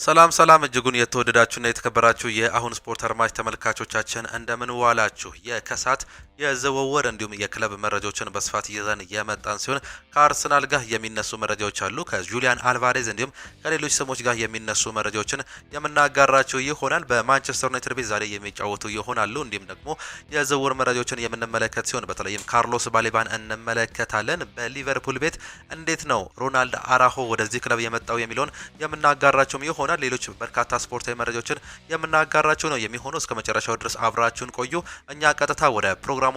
ሰላም እጅጉን የተወደዳችሁና የተከበራችሁ የአሁን ስፖርት አድማጭ ተመልካቾቻችን እንደምን ዋላችሁ። የከሳት የዝውውር እንዲሁም የክለብ መረጃዎችን በስፋት ይዘን የመጣን ሲሆን ከአርሰናል ጋር የሚነሱ መረጃዎች አሉ። ከጁሊያን አልቫሬዝ እንዲሁም ከሌሎች ስሞች ጋር የሚነሱ መረጃዎችን የምናጋራችሁ ይሆናል። በማንቸስተር ዩናይትድ ቤት ዛሬ የሚጫወቱ ይሆናሉ። እንዲሁም ደግሞ የዝውውር መረጃዎችን የምንመለከት ሲሆን በተለይም ካርሎስ ባሌባን እንመለከታለን። በሊቨርፑል ቤት እንዴት ነው ሮናልድ አራሆ ወደዚህ ክለብ የመጣው የሚለውን የምናጋራችሁም ይሆናል። ሌሎች በርካታ ስፖርታዊ መረጃዎችን የምናጋራችሁ ነው የሚሆነው። እስከ መጨረሻው ድረስ አብራችሁን ቆዩ። እኛ ቀጥታ ወደ ፕሮግራሞቻችን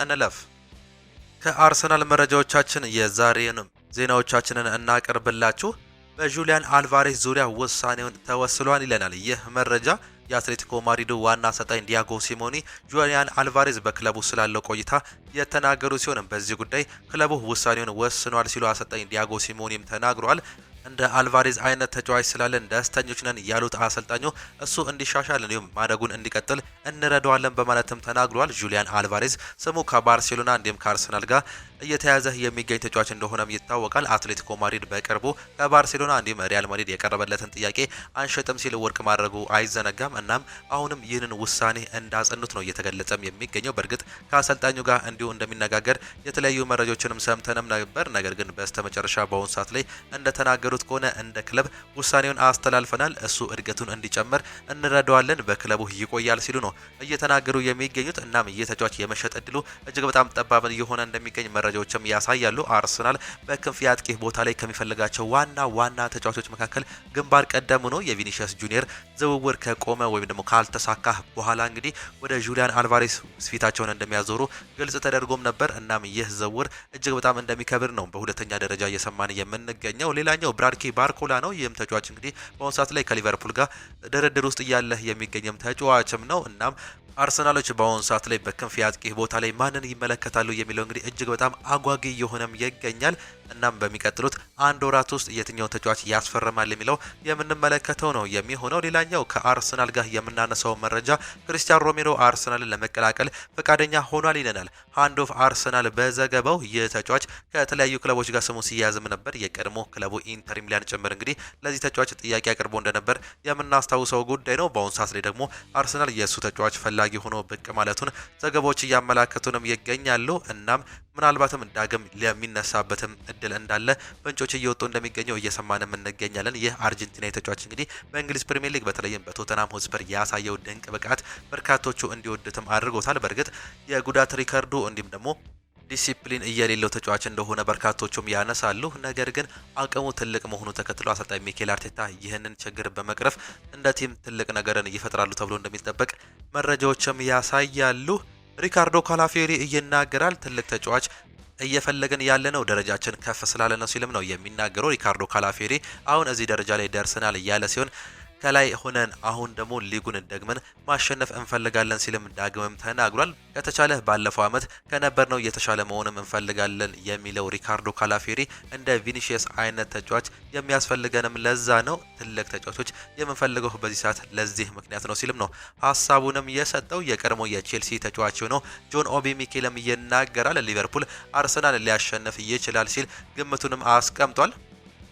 እንለፍ። ከአርሰናል መረጃዎቻችን የዛሬን ዜናዎቻችንን እናቀርብላችሁ። በጁሊያን አልቫሬዝ ዙሪያ ውሳኔውን ተወስኗል ይለናል ይህ መረጃ። የአትሌቲኮ ማድሪዱ ዋና አሰልጣኝ ዲያጎ ሲሞኒ ጁሊያን አልቫሬዝ በክለቡ ስላለው ቆይታ የተናገሩ ሲሆን በዚህ ጉዳይ ክለቡ ውሳኔውን ወስኗል ሲሉ አሰልጣኝ ዲያጎ ሲሞኒም ተናግሯል። እንደ አልቫሬዝ አይነት ተጫዋች ስላለን ደስተኞች ነን ያሉት አሰልጣኙ እሱ እንዲሻሻል እንዲሁም ማደጉን እንዲቀጥል እንረዳዋለን በማለትም ተናግሯል። ጁሊያን አልቫሬዝ ስሙ ከባርሴሎና እንዲሁም ከአርሰናል ጋር እየተያዘ የሚገኝ ተጫዋች እንደሆነም ይታወቃል። አትሌቲኮ ማድሪድ በቅርቡ ከባርሴሎና እንዲሁም ሪያል ማድሪድ የቀረበለትን ጥያቄ አንሸጥም ሲል ውድቅ ማድረጉ አይዘነጋም። እናም አሁንም ይህንን ውሳኔ እንዳጸኑት ነው እየተገለጸም የሚገኘው። በእርግጥ ከአሰልጣኙ ጋር እንዲሁ እንደሚነጋገር የተለያዩ መረጃዎችንም ሰምተንም ነበር። ነገር ግን በስተመጨረሻ በአሁኑ ሰዓት ላይ እንደተናገሩት ከሆነ እንደ ክለብ ውሳኔውን አስተላልፈናል፣ እሱ እድገቱን እንዲጨምር እንረዳዋለን፣ በክለቡ ይቆያል ሲሉ ነው እየተናገሩ የሚገኙት። እናም ይህ ተጫዋች የመሸጥ እድሉ እጅግ በጣም ጠባብ እየሆነ እንደሚገኝ መረጃዎችም ያሳያሉ። አርሰናል በክንፍ የአጥቂ ቦታ ላይ ከሚፈልጋቸው ዋና ተጫዋቾች መካከል ግንባር ቀደሙ ነው። የቪኒሺየስ ጁኒየር ዝውውር ከቆመ ወይም ደግሞ ካልተሳካ በኋላ እንግዲህ ወደ ጁሊያን አልቫሬዝ ፊታቸውን እንደሚያዞሩ ግልጽ ተደርጎም ነበር። እናም ይህ ዝውውር እጅግ በጣም እንደሚከብር ነው በሁለተኛ ደረጃ እየሰማን የምንገኘው። ሌላኛው ብራድኪ ባርኮላ ነው። ይህም ተጫዋች እንግዲህ በአሁኑ ሰዓት ላይ ከሊቨርፑል ጋር ድርድር ውስጥ እያለ የሚገኝም ተጫዋችም ነው። እናም አርሰናሎች በአሁኑ ሰዓት ላይ በክንፍ የአጥቂ ቦታ ላይ ማንን ይመለከታሉ የሚለው እንግዲህ እጅግ በጣም አጓጊ የሆነም ይገኛል። እናም በሚቀጥሉት አንድ ወራት ውስጥ የትኛው ተጫዋች ያስፈርማል የሚለው የምንመለከተው ነው የሚሆነው። ሌላኛው ከአርሰናል ጋር የምናነሳው መረጃ ክሪስቲያን ሮሜሮ አርሰናልን ለመቀላቀል ፈቃደኛ ሆኗል ይለናል ሃንድ ኦፍ አርሰናል በዘገባው። ይህ ተጫዋች ከተለያዩ ክለቦች ጋር ስሙ ሲያዝም ነበር። የቀድሞ ክለቡ ኢንተር ሚላን ጭምር እንግዲህ ለዚህ ተጫዋች ጥያቄ አቅርቦ እንደነበር የምናስታውሰው ጉዳይ ነው። በአሁኑ ሰዓት ላይ ደግሞ አርሰናል የእሱ ተጫዋች ፈላጊ ሆኖ ብቅ ማለቱን ዘገባዎች እያመላከቱንም ይገኛሉ። እናም ምናልባትም ዳግም ለሚነሳበትም እድል እንዳለ ፍንጮች እየወጡ እንደሚገኘው እየሰማንም እንገኛለን። ይህ አርጀንቲና ተጫዋች እንግዲህ በእንግሊዝ ፕሪሚየር ሊግ በተለይም በቶተናም ሆትስፐር ያሳየው ድንቅ ብቃት በርካቶቹ እንዲወዱትም አድርጎታል። በእርግጥ የጉዳት ሪከርዱ እንዲሁም ደግሞ ዲሲፕሊን እየሌለው ተጫዋች እንደሆነ በርካቶቹም ያነሳሉ። ነገር ግን አቅሙ ትልቅ መሆኑ ተከትሎ አሰልጣኝ ሚኬል አርቴታ ይህንን ችግር በመቅረፍ እንደ ቲም ትልቅ ነገርን ይፈጥራሉ ተብሎ እንደሚጠበቅ መረጃዎችም ያሳያሉ። ሪካርዶ ካላፊዮሪ ይናገራል። ትልቅ ተጫዋች እየፈለገን ያለ ነው፣ ደረጃችን ከፍ ስላለ ነው ሲልም ነው የሚናገረው ሪካርዶ ካላፊዮሪ። አሁን እዚህ ደረጃ ላይ ደርሰናል እያለ ሲሆን ከላይ ሆነን አሁን ደግሞ ሊጉን ደግመን ማሸነፍ እንፈልጋለን ሲልም ዳግምም ተናግሯል። ከተቻለ ባለፈው ዓመት ከነበርነው የተሻለ መሆንም እንፈልጋለን የሚለው ሪካርዶ ካላፊዮሪ እንደ ቪኒሺየስ አይነት ተጫዋች የሚያስፈልገንም ለዛ ነው፣ ትልቅ ተጫዋቾች የምንፈልገው በዚህ ሰዓት ለዚህ ምክንያት ነው ሲልም ነው ሀሳቡንም የሰጠው። የቀድሞ የቼልሲ ተጫዋች ነው ጆን ኦቢ ሚኬልም ይናገራል። ሊቨርፑል አርሰናል ሊያሸንፍ ይችላል ሲል ግምቱንም አስቀምጧል።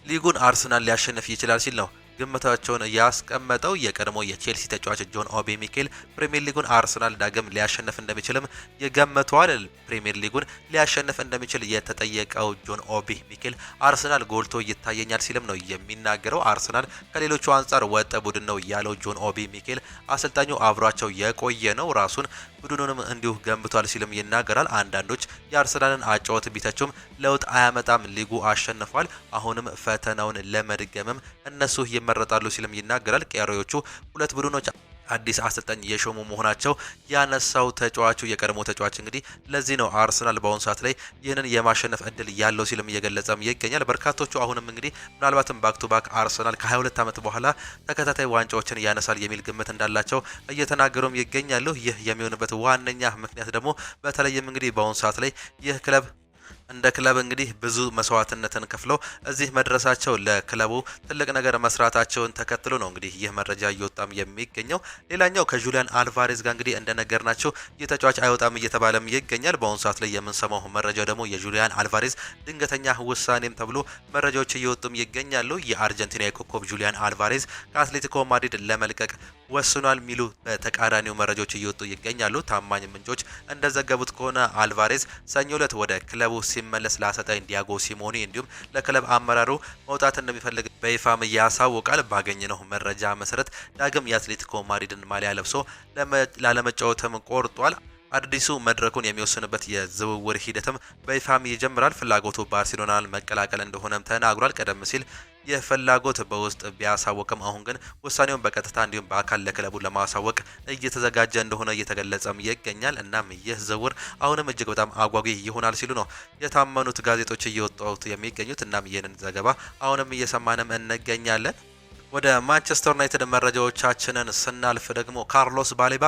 ሊጉን አርሰናል ሊያሸንፍ ይችላል ሲል ነው ግምታቸውን ያስቀመጠው። የቀድሞ የቼልሲ ተጫዋች ጆን ኦቢ ሚኬል ፕሪሚየር ሊጉን አርሰናል ዳግም ሊያሸንፍ እንደሚችልም ይገምተዋል። ፕሪሚየር ሊጉን ሊያሸንፍ እንደሚችል የተጠየቀው ጆን ኦቢ ሚኬል አርሰናል ጎልቶ ይታየኛል ሲልም ነው የሚናገረው። አርሰናል ከሌሎቹ አንጻር ወጥ ቡድን ነው ያለው ጆን ኦቢ ሚኬል አሰልጣኙ አብሯቸው የቆየ ነው፣ ራሱን ቡድኑንም እንዲሁ ገንብቷል ሲልም ይናገራል። አንዳንዶች የአርሰናልን አጫወት ቢተቹም ለውጥ አያመጣም፣ ሊጉ አሸንፏል፣ አሁንም ፈተናውን ለመድገምም እነሱ ይመረጣሉ ሲልም ይናገራል። ቀሪዎቹ ሁለት ቡድኖች አዲስ አሰልጣኝ የሾሙ መሆናቸው ያነሳው ተጫዋቹ የቀድሞ ተጫዋች እንግዲህ ለዚህ ነው አርሰናል በአሁኑ ሰዓት ላይ ይህንን የማሸነፍ እድል ያለው ሲልም እየገለጸም ይገኛል። በርካቶቹ አሁንም እንግዲህ ምናልባትም ባክ ቱ ባክ አርሰናል ከ22 ዓመት በኋላ ተከታታይ ዋንጫዎችን ያነሳል የሚል ግምት እንዳላቸው እየተናገሩም ይገኛሉ። ይህ የሚሆንበት ዋነኛ ምክንያት ደግሞ በተለይም እንግዲህ በአሁኑ ሰዓት ላይ ይህ ክለብ እንደ ክለብ እንግዲህ ብዙ መስዋዕትነትን ከፍለው እዚህ መድረሳቸው ለክለቡ ትልቅ ነገር መስራታቸውን ተከትሎ ነው እንግዲህ ይህ መረጃ እየወጣም የሚገኘው። ሌላኛው ከጁሊያን አልቫሬዝ ጋር እንግዲህ እንደነገርናቸው የተጫዋች አይወጣም እየተባለም ይገኛል። በአሁኑ ሰዓት ላይ የምንሰማው መረጃ ደግሞ የጁሊያን አልቫሬዝ ድንገተኛ ውሳኔም ተብሎ መረጃዎች እየወጡም ይገኛሉ። የአርጀንቲና የኮከብ ጁሊያን አልቫሬዝ ከአትሌቲኮ ማድሪድ ለመልቀቅ ወስኗል የሚሉ በተቃራኒው መረጃዎች እየወጡ ይገኛሉ። ታማኝ ምንጮች እንደዘገቡት ከሆነ አልቫሬዝ ሰኞ ዕለት ወደ ክለቡ ሲመለስ ለአሰልጣኝ ዲያጎ ሲሞኒ እንዲሁም ለክለብ አመራሩ መውጣት እንደሚፈልግ በይፋም ያሳውቃል። ባገኘነው መረጃ መሰረት ዳግም የአትሌቲኮ ማድሪድን ማሊያ ለብሶ ላለመጫወትም ቆርጧል። አዲሱ መድረኩን የሚወስንበት የዝውውር ሂደትም በይፋም ይጀምራል። ፍላጎቱ ባርሴሎናን መቀላቀል እንደሆነም ተናግሯል። ቀደም ሲል የፍላጎት በውስጥ ቢያሳወቅም አሁን ግን ውሳኔውን በቀጥታ እንዲሁም በአካል ለክለቡ ለማሳወቅ እየተዘጋጀ እንደሆነ እየተገለጸም ይገኛል። እናም ይህ ዝውውር አሁንም እጅግ በጣም አጓጊ ይሆናል ሲሉ ነው የታመኑት ጋዜጦች እየወጡት የሚገኙት። እናም ይህንን ዘገባ አሁንም እየሰማንም እንገኛለን። ወደ ማንቸስተር ዩናይትድ መረጃዎቻችንን ስናልፍ ደግሞ ካርሎስ ባሌባ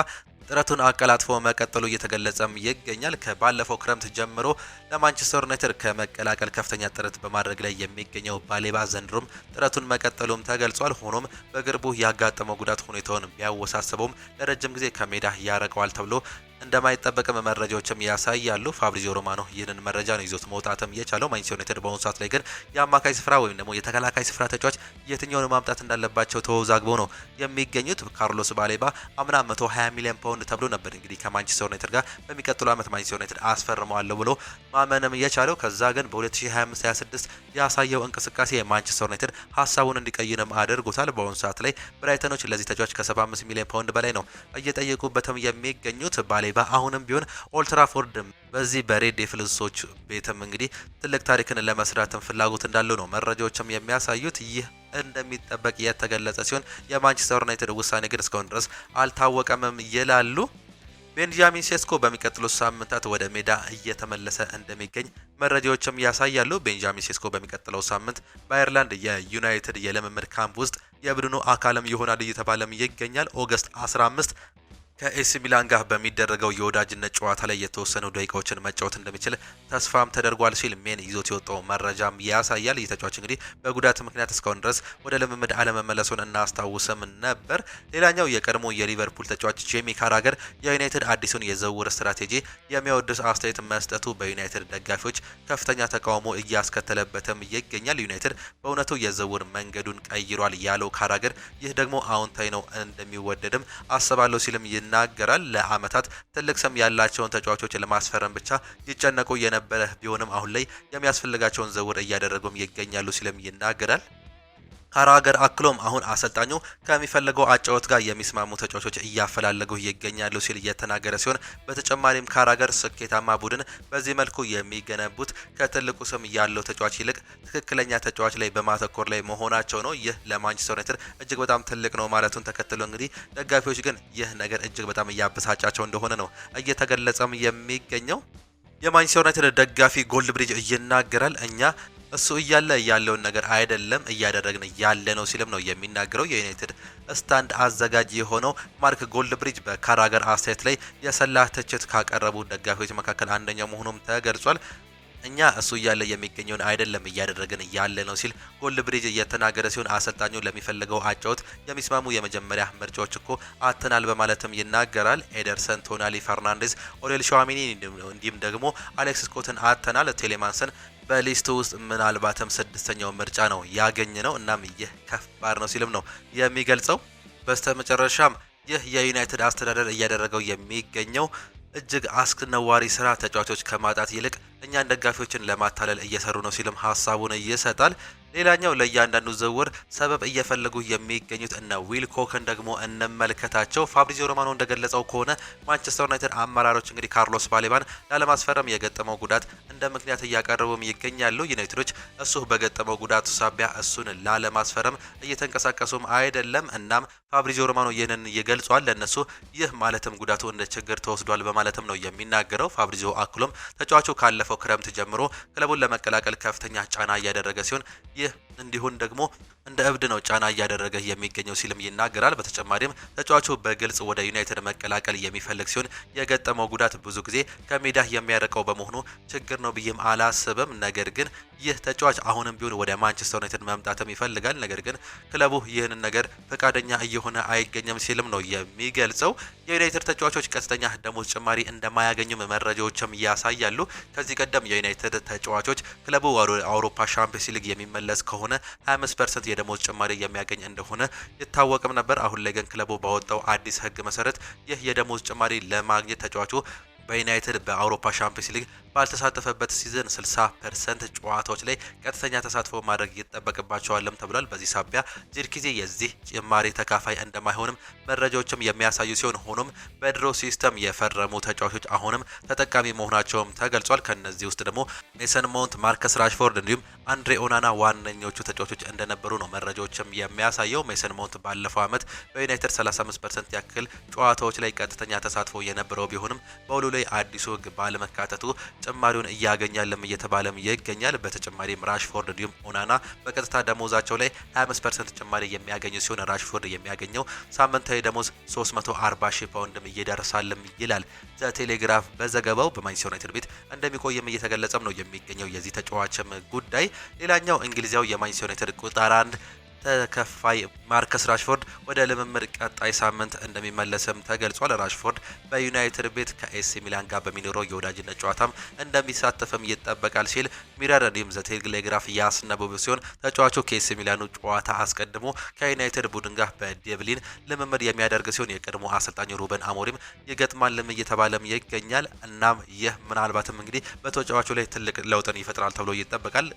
ጥረቱን አቀላጥፎ መቀጠሉ እየተገለጸም ይገኛል። ከባለፈው ክረምት ጀምሮ ለማንቸስተር ዩናይትድ ከመቀላቀል ከፍተኛ ጥረት በማድረግ ላይ የሚገኘው ባሌባ ዘንድሮም ጥረቱን መቀጠሉም ተገልጿል። ሆኖም በቅርቡ ያጋጠመው ጉዳት ሁኔታውን ቢያወሳስበውም ለረጅም ጊዜ ከሜዳ ያረቀዋል ተብሎ እንደማይጠበቅም መረጃዎችም ያሳያሉ። ፋብሪዚዮ ሮማኖ ይህንን መረጃ ነው ይዞት መውጣትም የቻለው። ማንቸስተር ዩናይትድ በአሁኑ ሰዓት ላይ ግን የአማካይ ስፍራ ወይም ደግሞ የተከላካይ ስፍራ ተጫዋች የትኛውን ማምጣት እንዳለባቸው ተወዛግበው ነው የሚገኙት። ካርሎስ ባሌባ አምና 120 ሚሊዮን ፓውንድ ተብሎ ነበር እንግዲህ ከማንቸስተር ዩናይትድ ጋር በሚቀጥለው ዓመት ማንቸስተር ዩናይትድ አስፈርመዋለሁ ብሎ ማመንም የቻለው። ከዛ ግን በ2025-26 ያሳየው እንቅስቃሴ የማንቸስተር ዩናይትድ ሀሳቡን እንዲቀይርም አድርጎታል። በአሁኑ ሰዓት ላይ ብራይተኖች ለዚህ ተጫዋች ከ75 ሚሊዮን ፓውንድ በላይ ነው እየጠየቁበትም የሚገኙት። ባሌባ አሁንም ቢሆን ኦልትራፎርድ በዚህ በሬድ ዴቪልሶች ቤትም እንግዲህ ትልቅ ታሪክን ለመስራትም ፍላጎት እንዳለው ነው መረጃዎችም የሚያሳዩት። ይህ እንደሚጠበቅ የተገለጸ ሲሆን የማንቸስተር ዩናይትድ ውሳኔ ግን እስካሁን ድረስ አልታወቀምም ይላሉ። ቤንጃሚን ሴስኮ በሚቀጥሉት ሳምንታት ወደ ሜዳ እየተመለሰ እንደሚገኝ መረጃዎችም ያሳያሉ። ቤንጃሚን ሴስኮ በሚቀጥለው ሳምንት በአየርላንድ የዩናይትድ የልምምድ ካምፕ ውስጥ የቡድኑ አካልም ይሆናል እየተባለም ይገኛል። ኦገስት 15 ከኤሲ ሚላን ጋር በሚደረገው የወዳጅነት ጨዋታ ላይ የተወሰኑ ደቂቃዎችን መጫወት እንደሚችል ተስፋም ተደርጓል ሲል ሜን ይዞት የወጣው መረጃም ያሳያል። ይህ ተጫዋች እንግዲህ በጉዳት ምክንያት እስካሁን ድረስ ወደ ልምምድ አለመመለሱን እናስታውስም ነበር። ሌላኛው የቀድሞ የሊቨርፑል ተጫዋች ጄሚ ካራገር የዩናይትድ አዲሱን የዝውውር ስትራቴጂ የሚያወድስ አስተያየት መስጠቱ በዩናይትድ ደጋፊዎች ከፍተኛ ተቃውሞ እያስከተለበትም ይገኛል። ዩናይትድ በእውነቱ የዝውውር መንገዱን ቀይሯል ያለው ካራገር ይህ ደግሞ አዎንታዊ ነው እንደሚወደድም አስባለሁ ሲልም ይናገራል። ለአመታት ትልቅ ስም ያላቸውን ተጫዋቾች ለማስፈረም ብቻ ይጨነቁ የነበረ ቢሆንም አሁን ላይ የሚያስፈልጋቸውን ዝውውር እያደረጉም ይገኛሉ ሲልም ይናገራል። ካራገር አክሎም አሁን አሰልጣኙ ከሚፈልገው አጫወት ጋር የሚስማሙ ተጫዋቾች እያፈላለጉ ይገኛሉ ሲል እየተናገረ ሲሆን በተጨማሪም ካራገር ስኬታማ ቡድን በዚህ መልኩ የሚገነቡት ከትልቁ ስም ያለው ተጫዋች ይልቅ ትክክለኛ ተጫዋች ላይ በማተኮር ላይ መሆናቸው ነው። ይህ ለማንቸስተር ዩናይትድ እጅግ በጣም ትልቅ ነው ማለቱን ተከትሎ እንግዲህ ደጋፊዎች ግን ይህ ነገር እጅግ በጣም እያበሳጫቸው እንደሆነ ነው እየተገለጸም የሚገኘው። የማንቸስተር ዩናይትድ ደጋፊ ጎልድ ብሪጅ ይናገራል። እኛ እሱ እያለ ያለውን ነገር አይደለም እያደረግን ያለ ነው ሲልም ነው የሚናገረው። የዩናይትድ ስታንድ አዘጋጅ የሆነው ማርክ ጎልድ ብሪጅ በካራገር አስተያየት ላይ የሰላ ትችት ካቀረቡ ደጋፊዎች መካከል አንደኛው መሆኑም ተገልጿል። እኛ እሱ እያለ የሚገኘውን አይደለም እያደረግን ያለ ነው ሲል ጎልድ ብሪጅ እየተናገረ ሲሆን አሰልጣኙ ለሚፈልገው አጫወት የሚስማሙ የመጀመሪያ ምርጫዎች እኮ አተናል በማለትም ይናገራል። ኤደርሰን፣ ቶናሊ፣ ፈርናንዴዝ፣ ኦሬል ሸዋሚኒ እንዲሁም ደግሞ አሌክስ ስኮትን አተናል። ቴሌማንስን በሊስቱ ውስጥ ምናልባትም ስድስተኛው ምርጫ ነው ያገኘ ነው። እናም ይህ ከባድ ነው ሲልም ነው የሚገልጸው። በስተመጨረሻም ይህ የዩናይትድ አስተዳደር እያደረገው የሚገኘው እጅግ አስነዋሪ ስራ ተጫዋቾች ከማጣት ይልቅ እኛን ደጋፊዎችን ለማታለል እየሰሩ ነው ሲልም ሀሳቡን ይሰጣል። ሌላኛው ለእያንዳንዱ ዝውውር ሰበብ እየፈለጉ የሚገኙት እነ ዊል ኮክን ደግሞ እንመልከታቸው። ፋብሪዚዮ ሮማኖ እንደገለጸው ከሆነ ማንቸስተር ዩናይትድ አመራሮች እንግዲህ ካርሎስ ባሌባን ላለማስፈረም የገጠመው ጉዳት እንደ ምክንያት እያቀረቡም ይገኛሉ። ዩናይትዶች እሱ በገጠመው ጉዳቱ ሳቢያ እሱን ላለማስፈረም እየተንቀሳቀሱም አይደለም። እናም ፋብሪዚዮ ሮማኖ ይህንን ይገልጿል። ለእነሱ ይህ ማለትም ጉዳቱ እንደ ችግር ተወስዷል በማለትም ነው የሚናገረው። ፋብሪዚዮ አክሎም ተጫዋቹ ካለፈው ክረምት ጀምሮ ክለቡን ለመቀላቀል ከፍተኛ ጫና እያደረገ ሲሆን ይህ እንዲሁም ደግሞ እንደ እብድ ነው ጫና እያደረገ የሚገኘው ሲልም ይናገራል። በተጨማሪም ተጫዋቹ በግልጽ ወደ ዩናይትድ መቀላቀል የሚፈልግ ሲሆን የገጠመው ጉዳት ብዙ ጊዜ ከሜዳ የሚያርቀው በመሆኑ ችግር ነው ብዬም አላስብም። ነገር ግን ይህ ተጫዋች አሁንም ቢሆን ወደ ማንቸስተር ዩናይትድ መምጣትም ይፈልጋል። ነገር ግን ክለቡ ይህንን ነገር ፈቃደኛ እየሆነ አይገኝም ሲልም ነው የሚገልጸው። የዩናይትድ ተጫዋቾች ቀጥተኛ ደሞዝ ጭማሪ እንደማያገኙም መረጃዎችም ያሳያሉ። ከዚህ ቀደም የዩናይትድ ተጫዋቾች ክለቡ ወደ አውሮፓ ሻምፒዮንስ ሊግ የሚመለስ ከሆነ 25% የደሞዝ ጭማሪ የሚያገኝ እንደሆነ ይታወቅም ነበር። አሁን ላይ ግን ክለቡ ባወጣው አዲስ ሕግ መሰረት ይህ የደሞዝ ጭማሪ ለማግኘት ተጫዋቹ በዩናይትድ በአውሮፓ ሻምፒዮንስ ሊግ ባልተሳተፈበት ሲዝን 60% ጨዋታዎች ላይ ቀጥተኛ ተሳትፎ ማድረግ ይጠበቅባቸዋልም ተብሏል። በዚህ ሳቢያ ዚርክዜ የዚህ ጭማሪ ተካፋይ እንደማይሆንም መረጃዎችም የሚያሳዩ ሲሆን ሆኖም በድሮ ሲስተም የፈረሙ ተጫዋቾች አሁንም ተጠቃሚ መሆናቸውም ተገልጿል። ከነዚህ ውስጥ ደግሞ ሜሰን ማውንት፣ ማርከስ ራሽፎርድ እንዲሁም አንድሬ ኦናና ዋነኞቹ ተጫዋቾች እንደነበሩ ነው መረጃዎችም የሚያሳየው። ሜሰን ማውንት ባለፈው ዓመት በዩናይትድ 35% ያክል ጨዋታዎች ላይ ቀጥተኛ ተሳትፎ የነበረው ቢሆንም በውሉ ላይ አዲሱ ሕግ ባለመካተቱ ጭማሪውን እያገኛለም እየተባለም ይገኛል። በተጨማሪም ራሽፎርድ እንዲሁም ኦናና በቀጥታ ደሞዛቸው ላይ 25% ጭማሪ የሚያገኙ ሲሆን ራሽፎርድ የሚያገኘው ሳምንታዊ ደሞዝ 340,000 ፓውንድም እየደረሳልም ይላል ዘ ቴሌግራፍ በዘገባው። በማንቸስተር ዩናይትድ ቤት እንደሚቆይም እየተገለጸም ነው የሚገኘው የዚህ ተጫዋችም ጉዳይ። ሌላኛው እንግሊዛዊ የማንቸስተር ዩናይትድ ቁጥር 1 ተከፋይ ማርከስ ራሽፎርድ ወደ ልምምድ ቀጣይ ሳምንት እንደሚመለስም ተገልጿል። ራሽፎርድ በዩናይትድ ቤት ከኤሲ ሚላን ጋር በሚኖረው የወዳጅነት ጨዋታም እንደሚሳተፍም ይጠበቃል ሲል ሚረር እንዲሁም ዘ ቴሌግራፍ ያስነበቡ ሲሆን ተጫዋቹ ከኤሲ ሚላኑ ጨዋታ አስቀድሞ ከዩናይትድ ቡድን ጋር በደብሊን ልምምድ የሚያደርግ ሲሆን የቀድሞ አሰልጣኝ ሩበን አሞሪም ይገጥማልም እየተባለም ይገኛል። እናም ይህ ምናልባትም እንግዲህ በተጫዋቹ ላይ ትልቅ ለውጥን ይፈጥራል ተብሎ ይጠበቃል።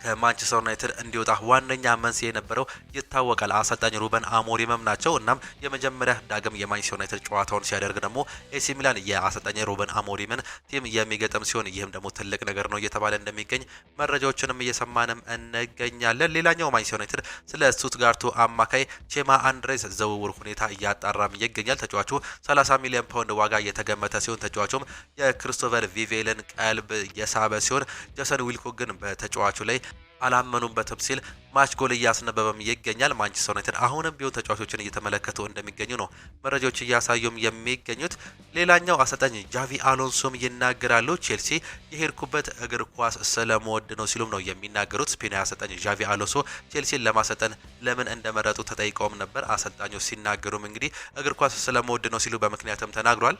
ከማንቸስተር ዩናይትድ እንዲወጣ ዋነኛ መንስኤ የነበረው ይታወቃል አሰልጣኝ ሩበን አሞሪምም ናቸው። እናም የመጀመሪያ ዳግም የማንቸስተር ዩናይትድ ጨዋታውን ሲያደርግ ደግሞ ኤሲ ሚላን የአሰልጣኝ ሩበን አሞሪምን ቲም የሚገጥም ሲሆን ይህም ደግሞ ትልቅ ነገር ነው እየተባለ እንደሚገኝ መረጃዎችንም እየሰማንም እንገኛለን። ሌላኛው ማንቸስተር ዩናይትድ ስለ ስቱትጋርቱ አማካይ ቼማ አንድሬስ ዝውውር ሁኔታ እያጣራም ይገኛል። ተጫዋቹ 30 ሚሊዮን ፓውንድ ዋጋ የተገመተ ሲሆን ተጫዋቹም የክሪስቶፈር ቪቬልን ቀልብ የሳበ ሲሆን ጀሰን ዊልኮ ግን በተጫዋቹ ላይ አላመኑበትም ሲል ማች ጎል እያስነበበም ይገኛል። ማንቸስተር ዩናይትድ አሁንም ቢሆን ተጫዋቾችን እየተመለከቱ እንደሚገኙ ነው መረጃዎች እያሳዩም የሚገኙት። ሌላኛው አሰልጣኝ ጃቪ አሎንሶም ይናገራሉ። ቼልሲ የሄድኩበት እግር ኳስ ስለመወድ ነው ሲሉም ነው የሚናገሩት። ስፔናዊ አሰልጣኝ ጃቪ አሎንሶ ቼልሲን ለማሰልጠን ለምን እንደመረጡ ተጠይቀውም ነበር። አሰልጣኙ ሲናገሩም እንግዲህ እግር ኳስ ስለመወድ ነው ሲሉ በምክንያትም ተናግሯል።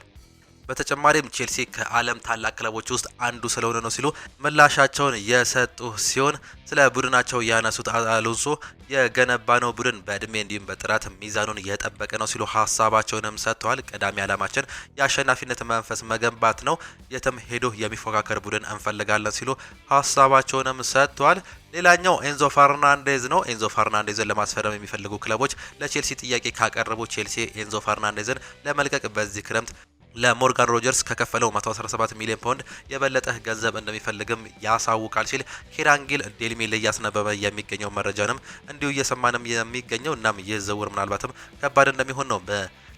በተጨማሪም ቼልሲ ከዓለም ታላቅ ክለቦች ውስጥ አንዱ ስለሆነ ነው ሲሉ ምላሻቸውን የሰጡ ሲሆን ስለ ቡድናቸው ያነሱት አሎንሶ የገነባነው ቡድን በእድሜ እንዲሁም በጥራት ሚዛኑን የጠበቀ ነው ሲሉ ሀሳባቸውንም ሰጥተዋል። ቀዳሚ ዓላማችን የአሸናፊነት መንፈስ መገንባት ነው፣ የትም ሄዶ የሚፎካከር ቡድን እንፈልጋለን ሲሉ ሀሳባቸውንም ሰጥተዋል። ሌላኛው ኤንዞ ፈርናንዴዝ ነው። ኤንዞ ፈርናንዴዝን ለማስፈረም የሚፈልጉ ክለቦች ለቼልሲ ጥያቄ ካቀረቡ ቼልሲ ኤንዞ ፈርናንዴዝን ለመልቀቅ በዚህ ክረምት ለሞርጋን ሮጀርስ ከከፈለው 117 ሚሊዮን ፓውንድ የበለጠ ገንዘብ እንደሚፈልግም ያሳውቃል ሲል ኪራንጊል ዴይሊ ሜል እያስነበበ የሚገኘው መረጃንም እንዲሁ እየሰማንም የሚገኘው። እናም ይህ ዝውውር ምናልባትም ከባድ እንደሚሆን ነው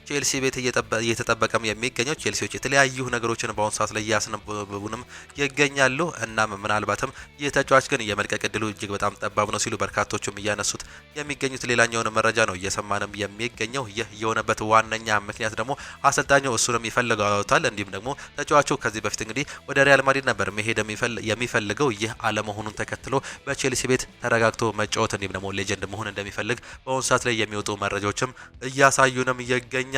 ቼልሲ ቤት እየተጠበቀም የሚገኘው። ቼልሲዎች የተለያዩ ነገሮችን በአሁኑ ሰዓት ላይ እያስነበቡንም ይገኛሉ። እናም ምናልባትም ይህ ተጫዋች ግን የመልቀቅ እድሉ እጅግ በጣም ጠባብ ነው ሲሉ በርካቶቹም እያነሱት የሚገኙት ሌላኛውን መረጃ ነው እየሰማንም የሚገኘው። ይህ የሆነበት ዋነኛ ምክንያት ደግሞ አሰልጣኙ እሱንም ይፈልገዋል። እንዲሁም ደግሞ ተጫዋቹ ከዚህ በፊት እንግዲህ ወደ ሪያል ማድሪድ ነበር መሄድ የሚፈልገው። ይህ አለመሆኑን ተከትሎ በቼልሲ ቤት ተረጋግቶ መጫወት እንዲሁም ደግሞ ሌጀንድ መሆን እንደሚፈልግ በአሁኑ ሰዓት ላይ የሚወጡ መረጃዎችም እያሳዩንም ይገኛሉ።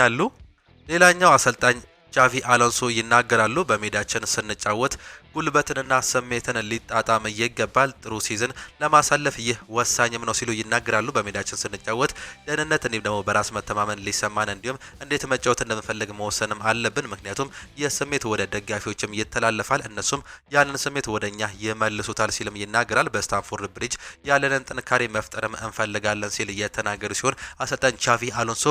ሌላኛው አሰልጣኝ ጃቪ አሎንሶ ይናገራሉ። በሜዳችን ስንጫወት ጉልበትንና ስሜትን ሊጣጣም ይገባል። ጥሩ ሲዝን ለማሳለፍ ይህ ወሳኝም ነው ሲሉ ይናገራሉ። በሜዳችን ስንጫወት ደህንነት እንዲሁም ደግሞ በራስ መተማመን ሊሰማን እንዲሁም እንዴት መጫወት እንደምንፈልግ መወሰንም አለብን። ምክንያቱም ይህ ስሜት ወደ ደጋፊዎችም ይተላለፋል፣ እነሱም ያንን ስሜት ወደኛ ይመልሱታል ሲልም ይናገራል። በስታንፎርድ ብሪጅ ያለንን ጥንካሬ መፍጠርም እንፈልጋለን ሲል የተናገሩ ሲሆን አሰልጣኝ ጃቪ አሎንሶ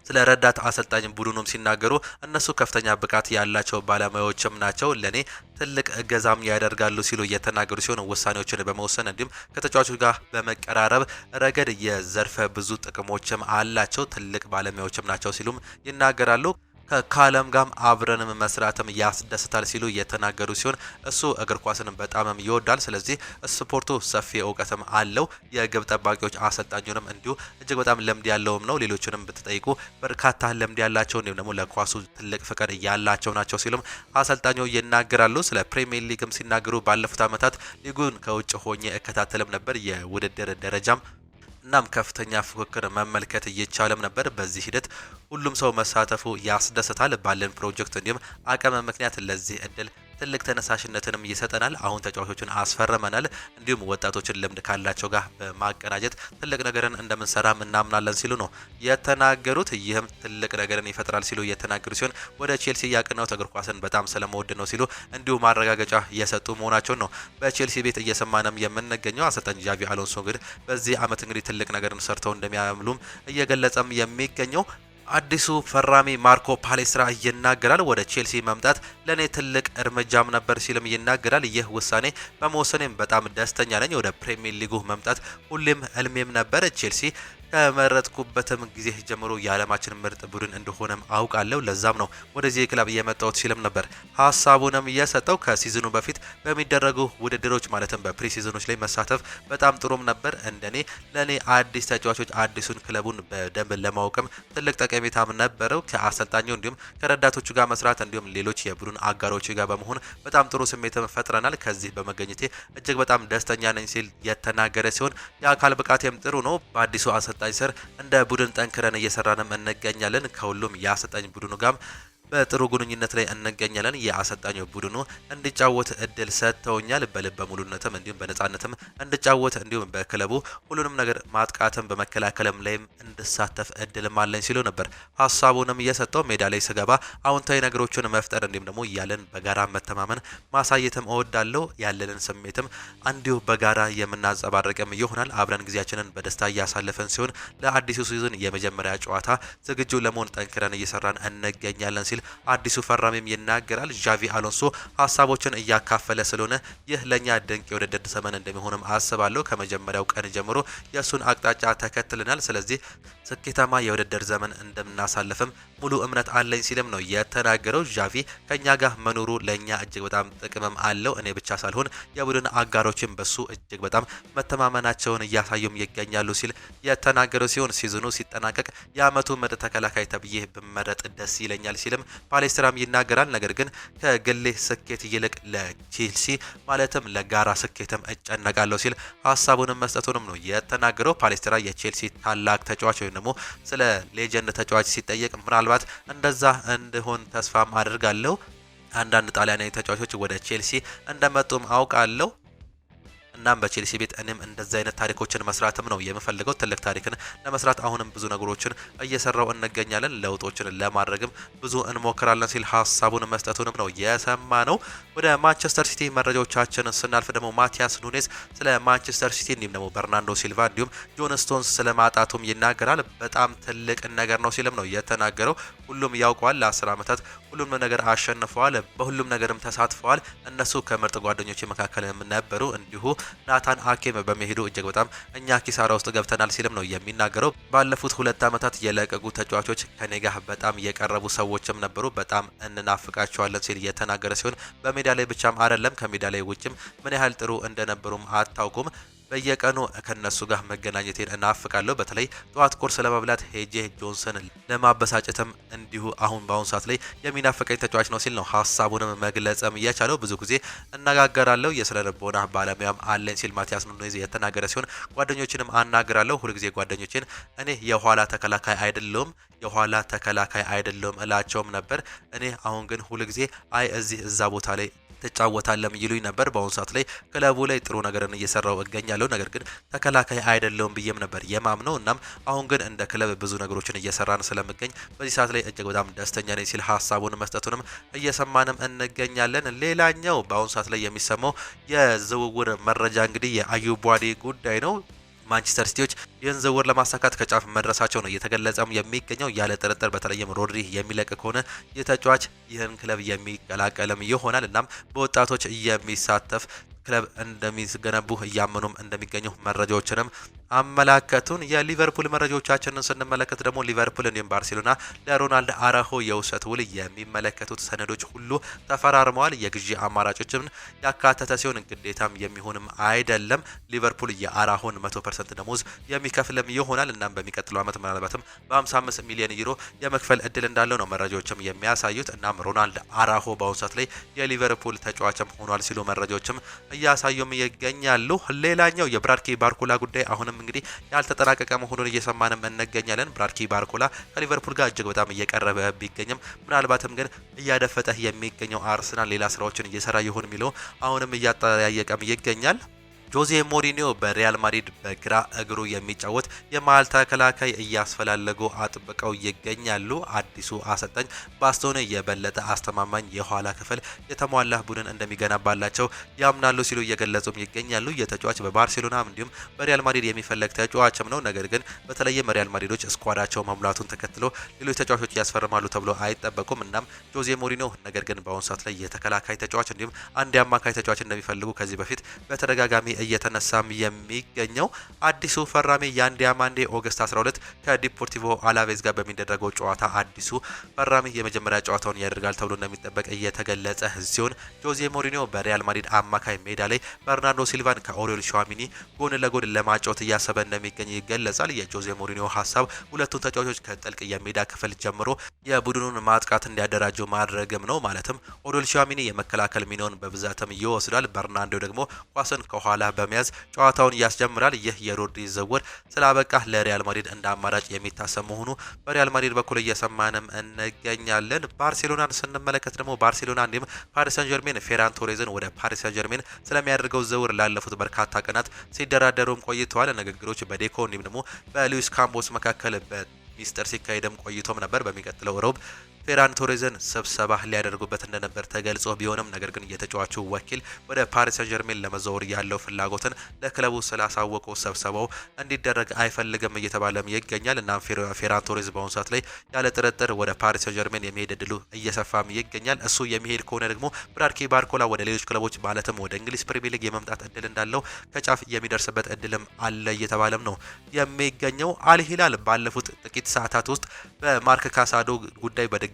ስለ ረዳት አሰልጣኝ ቡድኑም ሲናገሩ እነሱ ከፍተኛ ብቃት ያላቸው ባለሙያዎችም ናቸው፣ ለኔ ትልቅ እገዛም ያደርጋሉ ሲሉ የተናገሩ ሲሆን ውሳኔዎችን በመወሰን እንዲሁም ከተጫዋቾች ጋር በመቀራረብ ረገድ የዘርፈ ብዙ ጥቅሞችም አላቸው፣ ትልቅ ባለሙያዎችም ናቸው ሲሉም ይናገራሉ። ከካለም ጋም አብረንም መስራትም ያስደስታል ሲሉ የተናገሩ ሲሆን እሱ እግር ኳስንም በጣምም ይወዳል። ስለዚህ ስፖርቱ ሰፊ እውቀትም አለው። የግብ ጠባቂዎች አሰልጣኙንም እንዲሁ እጅግ በጣም ልምድ ያለውም ነው። ሌሎችንም ብትጠይቁ በርካታ ልምድ ያላቸው እንዲሁም ደግሞ ለኳሱ ትልቅ ፍቅር ያላቸው ናቸው ሲሉም አሰልጣኙ ይናገራሉ። ስለ ፕሪሚየር ሊግም ሲናገሩ ባለፉት ዓመታት ሊጉን ከውጭ ሆኜ እከታተልም ነበር። የውድድር ደረጃም እናም ከፍተኛ ፉክክር መመልከት እየቻለም ነበር። በዚህ ሂደት ሁሉም ሰው መሳተፉ ያስደስታል። ባለን ፕሮጀክት እንዲሁም አቅም ምክንያት ለዚህ እድል ትልቅ ተነሳሽነትንም ይሰጠናል። አሁን ተጫዋቾችን አስፈርመናል። እንዲሁም ወጣቶችን ልምድ ካላቸው ጋር በማቀናጀት ትልቅ ነገርን እንደምንሰራም እናምናለን ሲሉ ነው የተናገሩት። ይህም ትልቅ ነገርን ይፈጥራል ሲሉ የተናገሩ ሲሆን ወደ ቼልሲ ያቀናው እግር ኳስን በጣም ስለመወድ ነው ሲሉ እንዲሁ ማረጋገጫ የሰጡ መሆናቸውን ነው በቼልሲ ቤት እየሰማንም የምንገኘው። አሰልጣኝ ጃቪ አሎንሶ እንግዲህ በዚህ አመት እንግዲህ ትልቅ ነገርን ሰርተው እንደሚያምሉም እየገለጸም የሚገኘው አዲሱ ፈራሚ ማርኮ ፓሌስትራ ይናገራል። ወደ ቼልሲ መምጣት ለኔ ትልቅ እርምጃም ነበር ሲልም ይናገራል። ይህ ውሳኔ በመወሰኔም በጣም ደስተኛ ነኝ። ወደ ፕሪሚየር ሊጉ መምጣት ሁሌም ህልሜም ነበር። ቼልሲ ከመረጥኩበትም ጊዜ ጀምሮ የዓለማችን ምርጥ ቡድን እንደሆነም አውቃለሁ። ለዛም ነው ወደዚህ ክለብ የመጣሁት ሲልም ነበር ሀሳቡንም የሰጠው። ከሲዝኑ በፊት በሚደረጉ ውድድሮች ማለትም በፕሪ ሲዝኖች ላይ መሳተፍ በጣም ጥሩም ነበር። እንደኔ ለኔ አዲስ ተጫዋቾች አዲሱን ክለቡን በደንብ ለማወቅም ትልቅ ጠቀሜታም ነበረው። ከአሰልጣኙ እንዲሁም ከረዳቶቹ ጋር መስራት እንዲሁም ሌሎች የቡድን አጋሮች ጋር በመሆን በጣም ጥሩ ስሜትም ፈጥረናል። ከዚህ በመገኘቴ እጅግ በጣም ደስተኛ ነኝ ሲል የተናገረ ሲሆን የአካል ብቃቴም ጥሩ ነው። በአዲሱ አሰልጣኝ ስር እንደ ቡድን ጠንክረን እየሰራንም እንገኛለን። ከሁሉም የአሰልጣኝ ቡድኑ ጋር በጥሩ ግንኙነት ላይ እንገኛለን። የአሰልጣኙ ቡድኑ እንዲጫወት እድል ሰጥተውኛል። በልበ ሙሉነትም እንዲሁም በነጻነትም እንዲጫወት እንዲሁም በክለቡ ሁሉንም ነገር ማጥቃትም በመከላከልም ላይም እንድሳተፍ እድልም አለኝ ሲሉ ነበር ሀሳቡንም የሰጠው። ሜዳ ላይ ስገባ አዎንታዊ ነገሮችን መፍጠር እንዲሁም ደግሞ ያለን በጋራ መተማመን ማሳየትም እወዳለሁ። ያለንን ስሜትም እንዲሁ በጋራ የምናንጸባርቅም ይሆናል። አብረን ጊዜያችንን በደስታ እያሳለፈን ሲሆን ለአዲሱ ሲዝን የመጀመሪያ ጨዋታ ዝግጁ ለመሆን ጠንክረን እየሰራን እንገኛለን ሲል አዲሱ ፈራሚም ይናገራል። ጃቪ አሎንሶ ሀሳቦችን እያካፈለ ስለሆነ ይህ ለኛ ድንቅ የውድድር ዘመን እንደሚሆንም አስባለሁ። ከመጀመሪያው ቀን ጀምሮ የእሱን አቅጣጫ ተከትለናል። ስለዚህ ስኬታማ የውድድር ዘመን እንደምናሳልፍም ሙሉ እምነት አለኝ ሲልም ነው የተናገረው። ጃቪ ከኛ ጋር መኖሩ ለኛ እጅግ በጣም ጥቅምም አለው። እኔ ብቻ ሳልሆን የቡድን አጋሮችን በሱ እጅግ በጣም መተማመናቸውን እያሳዩም ይገኛሉ ሲል የተናገረው ሲሆን ሲዝኑ ሲጠናቀቅ የአመቱ ምርጥ ተከላካይ ተብዬ ብመረጥ ደስ ይለኛል ሲልም ፓሌስትራም ይናገራል። ነገር ግን ከግሌ ስኬት ይልቅ ለቼልሲ ማለትም ለጋራ ስኬትም እጨነቃለሁ ሲል ሀሳቡንም መስጠቱንም ነው የተናገረው። ፓሌስትራ የቼልሲ ታላቅ ተጫዋች ወይም ደግሞ ስለ ሌጀንድ ተጫዋች ሲጠየቅ ምናልባት እንደዛ እንድሆን ተስፋም አድርጋለሁ። አንዳንድ ጣሊያናዊ ተጫዋቾች ወደ ቼልሲ እንደመጡም አውቃለሁ። እናም በቼልሲ ቤት እኔም እንደዚህ አይነት ታሪኮችን መስራትም ነው የምፈልገው። ትልቅ ታሪክን ለመስራት አሁንም ብዙ ነገሮችን እየሰራው እንገኛለን። ለውጦችን ለማድረግም ብዙ እንሞክራለን ሲል ሀሳቡን መስጠቱንም ነው የሰማ ነው። ወደ ማንቸስተር ሲቲ መረጃዎቻችን ስናልፍ ደግሞ ማቲያስ ኑኔዝ ስለ ማንቸስተር ሲቲ እንዲሁም ደግሞ በርናንዶ ሲልቫ እንዲሁም ጆን ስቶንስ ስለ ማጣቱም ይናገራል። በጣም ትልቅ ነገር ነው ሲልም ነው የተናገረው። ሁሉም ያውቀዋል። ለ10 ዓመታት ሁሉም ነገር አሸንፈዋል። በሁሉም ነገርም ተሳትፈዋል። እነሱ ከምርጥ ጓደኞች መካከል ነበሩ። እንዲሁ ናታን አኬም በመሄዱ እጅግ በጣም እኛ ኪሳራ ውስጥ ገብተናል ሲልም ነው የሚናገረው። ባለፉት 2 ዓመታት የለቀቁ ተጫዋቾች ከኔ ጋር በጣም የቀረቡ ሰዎችም ነበሩ። በጣም እንናፍቃቸዋለን ሲል የተናገረ ሲሆን በሜዳ ላይ ብቻም አይደለም ከሜዳ ላይ ውጭም ምን ያህል ጥሩ እንደነበሩም አታውቁም። በየቀኑ ከነሱ ጋር መገናኘቴን እናፍቃለሁ። በተለይ ጠዋት ቁርስ ለመብላት ሄጄ ጆንሰን ለማበሳጨትም እንዲሁ አሁን በአሁኑ ሰዓት ላይ የሚናፍቀኝ ተጫዋች ነው ሲል ነው ሀሳቡንም መግለጽም እየቻለው። ብዙ ጊዜ እነጋገራለሁ፣ የስነ ልቦና ባለሙያም አለኝ ሲል ማቲያስ ኑኔዝ የተናገረ ሲሆን ጓደኞችንም አናግራለሁ። ሁልጊዜ ጓደኞችን እኔ የኋላ ተከላካይ አይደለሁም እላቸውም ነበር። እኔ አሁን ግን ሁልጊዜ አይ እዚህ እዛ ቦታ ላይ ተጫወታለም ይሉኝ ነበር። በአሁኑ ሰዓት ላይ ክለቡ ላይ ጥሩ ነገርን እየሰራው እገኛለሁ። ነገር ግን ተከላካይ አይደለሁም ብዬም ነበር የማምነው። እናም አሁን ግን እንደ ክለብ ብዙ ነገሮችን እየሰራን ስለምገኝ በዚህ ሰዓት ላይ እጅግ በጣም ደስተኛ ነኝ ሲል ሀሳቡን መስጠቱንም እየሰማንም እንገኛለን። ሌላኛው በአሁኑ ሰዓት ላይ የሚሰማው የዝውውር መረጃ እንግዲህ የአዩብ ቧዴ ጉዳይ ነው። ማንቸስተር ሲቲዎች ይህን ዝውውር ለማሳካት ከጫፍ መድረሳቸው ነው እየተገለጸም የሚገኘው። ያለ ጥርጥር በተለይም ሮድሪ የሚለቅ ከሆነ የተጫዋች ይህን ክለብ የሚቀላቀልም ይሆናል። እናም በወጣቶች የሚሳተፍ ክለብ እንደሚገነቡ እያመኑም እንደሚገኙ መረጃዎችንም አመላከቱን። የሊቨርፑል መረጃዎቻችንን ስንመለከት ደግሞ ሊቨርፑል እንዲሁም ባርሴሎና ለሮናልድ አራሆ የውሰት ውል የሚመለከቱት ሰነዶች ሁሉ ተፈራርመዋል። የግዢ አማራጮችን ያካተተ ሲሆን ግዴታም የሚሆንም አይደለም። ሊቨርፑል የአራሆን 100% ደሞዝ የሚከፍልም ይሆናል። እናም በሚቀጥለው ዓመት ምናልባትም በ55 ሚሊዮን ዩሮ የመክፈል እድል እንዳለው ነው መረጃዎችም የሚያሳዩት። እናም ሮናልድ አራሆ በአሁኑ ሰዓት ላይ የሊቨርፑል ተጫዋችም ሆኗል ሲሉ መረጃዎችም እያሳዩም ይገኛሉ። ሌላኛው የብራድኪ ባርኮላ ጉዳይ አሁንም እንግዲህ ያልተጠናቀቀ መሆኑን እየሰማንም እንገኛለን። ብራድኪ ባርኮላ ከሊቨርፑል ጋር እጅግ በጣም እየቀረበ ቢገኝም ምናልባትም ግን እያደፈጠ የሚገኘው አርሰናል ሌላ ስራዎችን እየሰራ ይሆን የሚለው አሁንም እያጠያየቀም ይገኛል። ጆዜ ሞሪኒዮ በሪያል ማድሪድ በግራ እግሩ የሚጫወት የመሃል ተከላካይ እያስፈላለጉ አጥብቀው ይገኛሉ። አዲሱ አሰልጣኝ ባስቶኒ የበለጠ አስተማማኝ የኋላ ክፍል የተሟላ ቡድን እንደሚገነባላቸው ያምናሉ ሲሉ እየገለጹም ይገኛሉ። የተጫዋች በባርሴሎና እንዲሁም በሪያል ማድሪድ የሚፈለግ ተጫዋችም ነው። ነገር ግን በተለይም ሪያል ማድሪዶች ስኳዳቸው መሙላቱን ተከትሎ ሌሎች ተጫዋቾች ያስፈርማሉ ተብሎ አይጠበቁም። እናም ጆዜ ሞሪኒዮ ነገር ግን በአሁኑ ሰዓት ላይ የተከላካይ ተጫዋች እንዲሁም አንድ የአማካይ ተጫዋች እንደሚፈልጉ ከዚህ በፊት በተደጋጋሚ እየተነሳም የሚገኘው አዲሱ ፈራሚ ያንዲያማንዴ ኦገስት 12 ከዲፖርቲቮ አላቬዝ ጋር በሚደረገው ጨዋታ አዲሱ ፈራሚ የመጀመሪያ ጨዋታውን ያደርጋል ተብሎ እንደሚጠበቅ እየተገለጸ ሲሆን ጆዜ ሞሪኒዮ በሪያል ማድሪድ አማካይ ሜዳ ላይ በርናርዶ ሲልቫን ከኦሪዮል ሸዋሚኒ ጎን ለጎን ለማጫወት እያሰበ እንደሚገኝ ይገለጻል። የጆዜ ሞሪኒዮ ሀሳብ ሁለቱን ተጫዋቾች ከጥልቅ የሜዳ ክፍል ጀምሮ የቡድኑን ማጥቃት እንዲያደራጁ ማድረግም ነው። ማለትም ኦሪዮል ሸዋሚኒ የመከላከል ሚናውን በብዛትም ይወስዳል። በርናርዶ ደግሞ ኳስን ከኋላ በመያዝ ጨዋታውን ያስጀምራል። ይህ የሮድሪ ዝውውር ስላበቃ ለሪያል ማድሪድ እንደ አማራጭ የሚታሰብ መሆኑ በሪያል ማድሪድ በኩል እየሰማንም እንገኛለን። ባርሴሎናን ስንመለከት ደግሞ ባርሴሎና እንዲሁም ፓሪስ ሰን ጀርሜን ፌራን ቶሬዝን ወደ ፓሪስ ሰን ጀርሜን ስለሚያደርገው ዝውውር ላለፉት በርካታ ቀናት ሲደራደሩም ቆይተዋል። ንግግሮች በዴኮ እንዲሁም ደግሞ በሉዊስ ካምፖስ መካከል በሚስጥር ሲካሄድም ቆይቶም ነበር። በሚቀጥለው ሮብ ፌራን ቶሬዝን ስብሰባ ሊያደርጉበት እንደነበር ተገልጾ ቢሆንም ነገር ግን የተጫዋቹ ወኪል ወደ ፓሪስ ሰን ጀርሜን ለመዘዋወር ያለው ፍላጎትን ለክለቡ ስላሳወቁ ስብሰባው እንዲደረግ አይፈልግም እየተባለም ይገኛል። እና ፌራን ቶሬዝ በአሁኑ ሰዓት ላይ ያለ ጥርጥር ወደ ፓሪስ ሰን ጀርሜን የሚሄድ እድሉ እየሰፋም ይገኛል። እሱ የሚሄድ ከሆነ ደግሞ ብራድኪ ባርኮላ ወደ ሌሎች ክለቦች ማለትም ወደ እንግሊዝ ፕሪሚየር ሊግ የመምጣት እድል እንዳለው ከጫፍ የሚደርስበት እድልም አለ እየተባለም ነው የሚገኘው። አል ሂላል ባለፉት ጥቂት ሰዓታት ውስጥ በማርክ ካሳዶ ጉዳይ በድጋሚ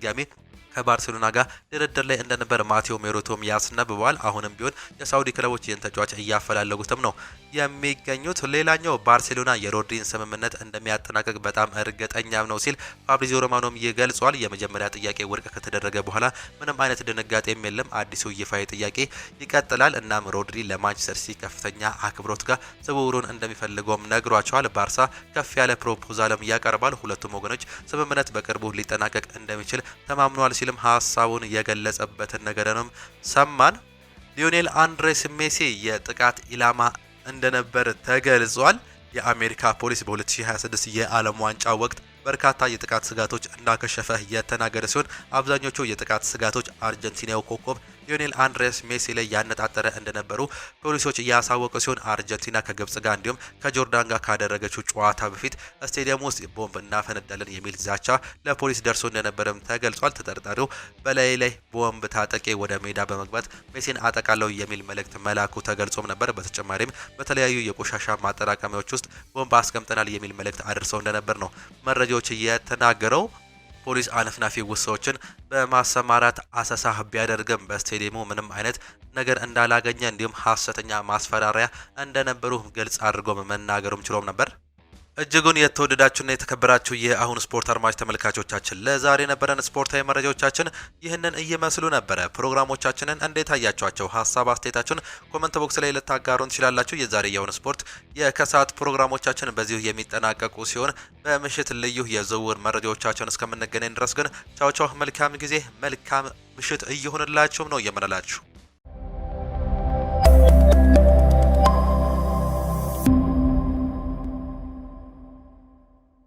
ከባርሴሎና ጋር ድርድር ላይ እንደነበር ማቴዎ ሜሮቶም ያስነብበዋል። አሁንም ቢሆን የሳውዲ ክለቦች ይህን ተጫዋች እያፈላለጉትም ነው የሚገኙት። ሌላኛው ባርሴሎና የሮድሪን ስምምነት እንደሚያጠናቅቅ በጣም እርግጠኛም ነው ሲል ፋብሪዚዮ ሮማኖም ይገልጿል። የመጀመሪያ ጥያቄ ውድቅ ከተደረገ በኋላ ምንም አይነት ድንጋጤም የለም። አዲሱ ይፋዊ ጥያቄ ይቀጥላል። እናም ሮድሪ ለማንቸስተር ሲቲ ከፍተኛ አክብሮት ጋር ዝውውሩን እንደሚፈልገውም ነግሯቸዋል። ባርሳ ከፍ ያለ ፕሮፖዛልም ያቀርባል። ሁለቱም ወገኖች ስምምነት በቅርቡ ሊጠናቀቅ እንደሚችል ተማምኗል ሲልም ሀሳቡን የገለጸበትን ነገርንም ሰማን። ሊዮኔል አንድሬስ ሜሲ የጥቃት ኢላማ እንደነበር ተገልጿል። የአሜሪካ ፖሊስ በ2026 የዓለም ዋንጫ ወቅት በርካታ የጥቃት ስጋቶች እንዳከሸፈ የተናገረ ሲሆን አብዛኞቹ የጥቃት ስጋቶች አርጀንቲናው ኮከብ ሊዮኔል አንድሬስ ሜሲ ላይ ያነጣጠረ እንደነበሩ ፖሊሶች እያሳወቁ ሲሆን አርጀንቲና ከግብጽ ጋር እንዲሁም ከጆርዳን ጋር ካደረገችው ጨዋታ በፊት ስቴዲየም ውስጥ ቦምብ እናፈነዳለን የሚል ዛቻ ለፖሊስ ደርሶ እንደነበረም ተገልጿል። ተጠርጣሪው በላይ ላይ ቦምብ ታጠቄ ወደ ሜዳ በመግባት ሜሲን አጠቃለው የሚል መልእክት መላኩ ተገልጾም ነበር። በተጨማሪም በተለያዩ የቆሻሻ ማጠራቀሚያዎች ውስጥ ቦምብ አስቀምጠናል የሚል መልእክት አድርሰው እንደነበር ነው መረጃዎች የተናገረው። ፖሊስ አነፍናፊ ውሳዎችን በማሰማራት አሰሳ ቢያደርግም በስቴዲየሙ ምንም አይነት ነገር እንዳላገኘ እንዲሁም ሀሰተኛ ማስፈራሪያ እንደነበሩ ግልጽ አድርጎ መናገሩም ችሎም ነበር። እጅጉን የተወደዳችሁና የተከበራችሁ የአሁን ስፖርት አድማጭ ተመልካቾቻችን ለዛሬ የነበረን ስፖርታዊ መረጃዎቻችን ይህንን እየመስሉ ነበረ። ፕሮግራሞቻችንን እንዴት አያችኋቸው? ሀሳብ አስተያየታችሁን ኮመንት ቦክስ ላይ ልታጋሩን ትችላላችሁ። የዛሬ የአሁን ስፖርት የከሰዓት ፕሮግራሞቻችን በዚሁ የሚጠናቀቁ ሲሆን በምሽት ልዩ የዝውውር መረጃዎቻችን እስከምንገናኝ ድረስ ግን ቻው ቻው፣ መልካም ጊዜ፣ መልካም ምሽት እየሆንላችሁም ነው የምንላችሁ።